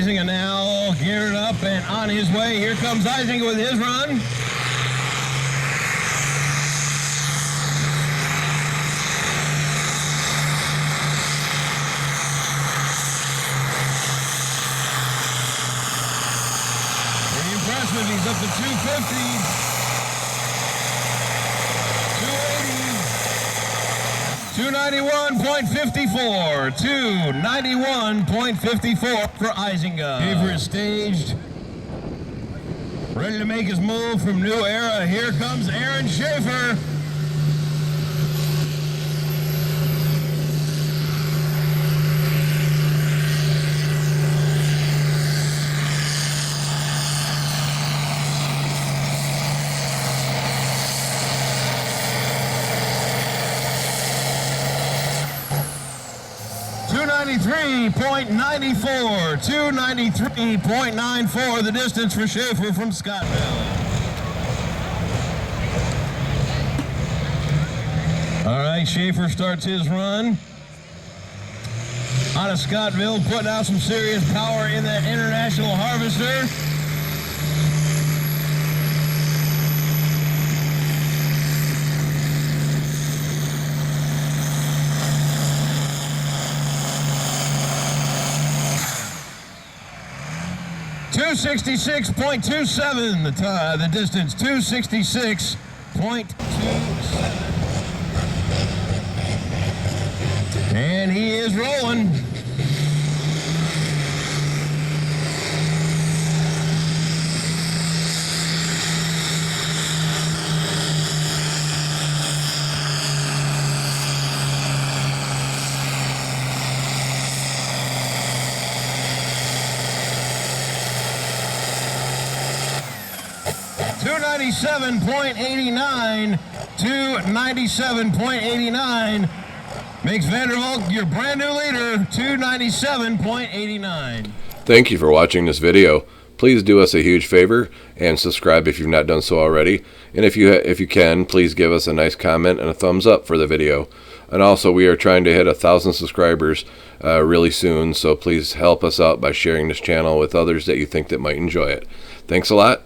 Isinger now geared up and on his way. Here comes Isinger with his run. Pretty impressive. He's up to 250. 291.54, 291.54 for Isinger. Schaefer is staged, ready to make his move from New Era. Here comes Aaron Schaefer. .94, 293.94, the distance for Schaefer from Scottville. All right, Schaefer starts his run out of Scottville, putting out some serious power in that International Harvester. .266.27, the distance, 266.27. And he is rolling. .297.89, 297.89 makes Vanderwalt your brand new leader, 297.89. Thank you for watching this video. Please do us a huge favor and subscribe if you've not done so already. And if you can, please give us a nice comment and a thumbs up for the video. And also, we are trying to hit 1,000 subscribers really soon, so please help us out by sharing this channel with others that you think that might enjoy it. Thanks a lot.